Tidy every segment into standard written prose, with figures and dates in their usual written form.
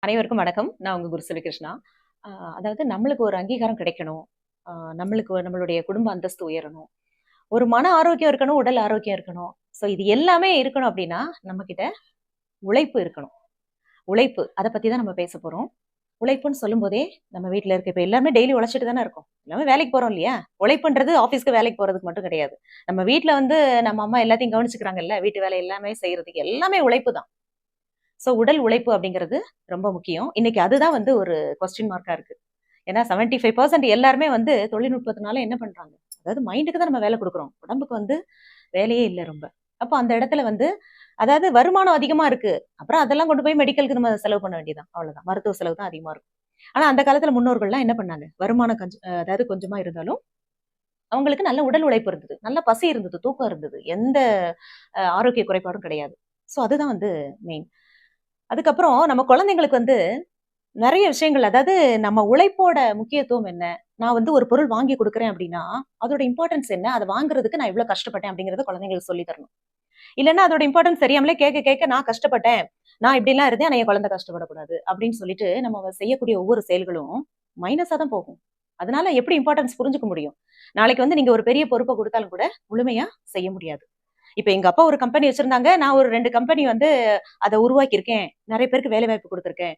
அனைவருக்கும் வணக்கம். நான் உங்க குருசெல்வி கிருஷ்ணா. அ அதாவது நம்மளுக்கு ஒரு அங்கீகாரம் கிடைக்கணும். அ நம்மளுடைய குடும்ப அந்தஸ்து உயரணும். ஒரு மன ஆரோக்கியம் இருக்கணும், உடல் ஆரோக்கியம் இருக்கணும். ஸோ இது எல்லாமே இருக்கணும் அப்டின்னா, நம்மகிட்ட உழைப்பு இருக்கணும். உழைப்பு அத பத்தி தான் நம்ம பேச போறோம். உழைப்புன்னு சொல்லும்போதே, நம்ம வீட்ல இருக்க இப்ப எல்லாருமே டெய்லி உழைச்சுட்டு தானே இருக்கோம். எல்லாமே வேலைக்கு போறோம் இல்லையா? உழைப்புன்றது ஆஃபீஸ்க்கு வேலைக்கு போறதுக்கு மட்டும் கிடையாது. நம்ம வீட்ல வந்து நம்ம அம்மா எல்லாத்தையும் கவனிச்சுக்கிறாங்கல்ல, வீட்டு வேலை எல்லாமே செய்றதுக்கு எல்லாமே உழைப்பு தான். ஸோ உடல் உழைப்பு அப்படிங்கிறது ரொம்ப முக்கியம். இன்னைக்கு அதுதான் வந்து ஒரு கொஸ்டின் மார்க்கா இருக்கு. ஏன்னா 75% எல்லாருமே வந்து தொழில்நுட்பத்தினால என்ன பண்றாங்க? அதாவது மைண்டுக்கு தான் நம்ம வேலை குடுக்குறோம். உடம்புக்கு வந்து வேலையே இல்ல ரொம்ப. அப்ப அந்த இடத்துல வந்து அதாவது வருமானம் அதிகமா இருக்கு. அப்புறம் அதெல்லாம் கொண்டு போய் மெடிக்கலுக்கு நம்ம செலவு பண்ண வேண்டியதுதான். அவ்வளவுதான். மருத்துவ செலவு தான் அதிகமா இருக்கும். ஆனா அந்த காலத்துல முன்னோர்கள்லாம் என்ன பண்ணாங்க? வருமானம் அதாவது கொஞ்சமா இருந்தாலும் அவங்களுக்கு நல்ல உடல் உழைப்பு இருந்தது. நல்ல பசி இருந்தது, தூக்கம் இருந்தது. எந்த ஆரோக்கிய குறைபாடும் கிடையாது. ஸோ அதுதான் வந்து மெயின். அதுக்கப்புறம் நம்ம குழந்தைங்களுக்கு வந்து நெறைய விஷயங்கள் அதாவது நம்ம உழைப்போட முக்கியத்துவம் என்ன? நான் வந்து ஒரு பொருள் வாங்கி குடுக்குறேன் அப்டின்னா, அதோட இம்பார்ட்டன்ஸ் என்ன? அத வாங்குறதுக்கு நான் இவ்ளோ கஷ்டப்பட்டேன் அப்டிங்கிறத குழந்தைங்களுக்கு சொல்லி தரணும். இல்லன்னா அதோட இம்பார்ட்டன்ஸ் தெரியாமலே கேட்க கேட்க நான் கஷ்டப்பட்டேன். நான் இப்படிலாம் இருந்தேன். ஆனா என் குழந்தை கஷ்டப்படக்கூடாது. அப்படின்னு சொல்லிட்டு நம்ம செய்யக்கூடிய ஒவ்வொரு செயல்களும் மைனஸா தான் போகும். அதனால எப்படி இம்பார்ட்டன்ஸ் புரிஞ்சுக்க முடியும்? நாளைக்கு வந்து நீங்க ஒரு பெரிய பொறுப்ப குடுத்தாலும் கூட முழுமையா செய்ய முடியாது. இப்ப எங்க அப்பா ஒரு கம்பெனி வச்சிருந்தாங்க. நான் ஒரு 2 கம்பெனி வந்து அத உருவாக்கியிருக்கேன். நெறைய பேருக்கு வேலை வாய்ப்பு குடுத்துருக்கேன்.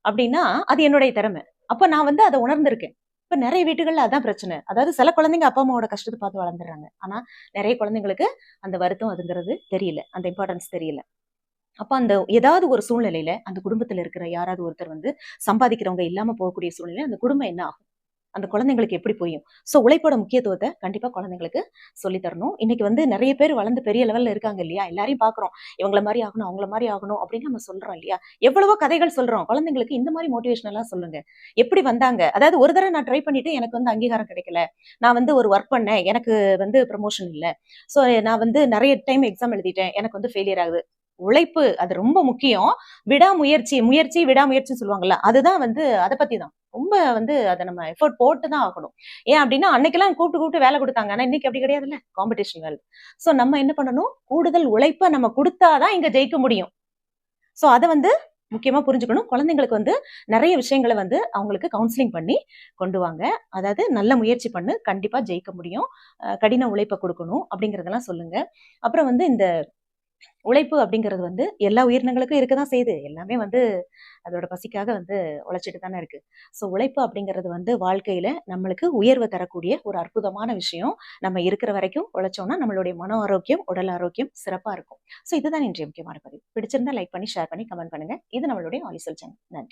அப்படின்னா, அது என்னுடைய திறமை. அப்ப நான் வந்து அத உணர்ந்திருக்கேன். இப்ப நெறைய வீட்டுகள்ல அதான் பிரச்சனை. அதாவது சில குழந்தைங்க அப்பா, அம்மாவோட கஷ்டத்த பார்த்து வளர்ந்துர்றாங்க. ஆனா, நெறைய குழந்தைங்களுக்கு அந்த வருத்தம் அதுங்கிறது தெரியல. அந்த இம்பார்ட்டன்ஸ் தெரியல. அப்ப அந்த ஏதாவது ஒரு சூழ்நிலையில, அந்த குடும்பத்துல இருக்கிற யாராவது ஒருத்தர் வந்து சம்பாதிக்கிறவங்க இல்லாம போகக்கூடிய சூழ்நிலையில, அந்த குடும்பம் என்ன ஆகும்? அந்த குழந்தைங்களுக்கு எப்படி புரியும்? ஸோ உழைப்போட முக்கியத்துவத்த கண்டிப்பா குழந்தைங்களுக்கு சொல்லி தரணும். இன்னைக்கு வந்து நெறைய பேர் வளர்ந்து பெரிய லெவல்ல இருக்காங்க இல்லையா? எல்லாரையும் பார்க்குறோம். இவங்கள மாரி ஆகணும், அவங்கள மாரி ஆகணும் அப்படின்னு நம்ம சொல்றோம் இல்லையா? எவ்வளவோ கதைகள் சொல்றோம். குழந்தைங்களுக்கு இந்த மாரி மோட்டிவேஷனலா சொல்லுங்க. எப்படி வந்தாங்க? அதாவது ஒரு தடவ நான் ட்ரை பண்ணிட்டு எனக்கு வந்து அங்கீகாரம் கிடைக்கல. நான் வந்து ஒரு வொர்க் பண்ணேன். எனக்கு வந்து ப்ரமோஷன் இல்ல. ஸோ நான் வந்து நெறைய டைம் எக்ஸாம் எழுதிட்டேன். எனக்கு வந்து ஃபெயிலியர் ஆகுது. உழைப்பு அது ரொம்ப முக்கியம். முயற்சி, விடாமுயற்சின்னு சொல்லுவாங்கல்ல. அதுதான் வந்து அத பத்தி தான். ரொம்ப வந்து அத நம்ம எஃபோர்ட் போட்டு தான் ஆகணும். ஏன் அப்டின்னா, அன்னைக்கெல்லாம் கூப்ட்டு கூப்ட்டு வேல குடுத்தாங்க. ஆனா இன்னைக்கு அப்டி கிடையாதுல்ல. Competition world. சோ நம்ம என்ன பண்ணணும்? கூடுதல் உழைப்ப நம்ம குடுத்தா தான் இங்க ஜெயிக்க முடியும். சோ அத வந்து முக்கியமா புரிஞ்சுக்கணும். குழந்தைங்களுக்கு வந்து நெறைய விஷயங்கள வந்து அவங்களுக்கு கவுன்சிலிங் பண்ணி கொண்டு வாங்க. அதாவது நல்ல முயற்சி பண்ணு. கண்டிப்பா ஜெயிக்க முடியும். கடின உழைப்ப குடுக்கணும் அப்டிங்கிறதெல்லாம் சொல்லுங்க. அப்புறம் வந்து இந்த உழைப்பு அப்படிங்கிறது வந்து எல்லா உயிரினங்களுக்கும் இருக்கதான் செய்யுது. எல்லாமே வந்து அதோட பசிக்காக வந்து உழைச்சிட்டு தானே இருக்கு. ஸோ உழைப்பு அப்படிங்கிறது வந்து வாழ்க்கையில நம்மளுக்கு உயர்வு தரக்கூடிய ஒரு அற்புதமான விஷயம். நம்ம இருக்கிற வரைக்கும் உழைச்சோம்னா நம்மளுடைய மன ஆரோக்கியம், உடல் ஆரோக்கியம் சிறப்பா இருக்கும். ஸோ இதுதான் இன்றைய முக்கியமான பதிவு. பிடிச்சிருந்தா லைக் பண்ணி, ஷேர் பண்ணி, கமெண்ட் பண்ணுங்க. இது நம்மளுடைய ஆலிசல் சேனல். நன்றி.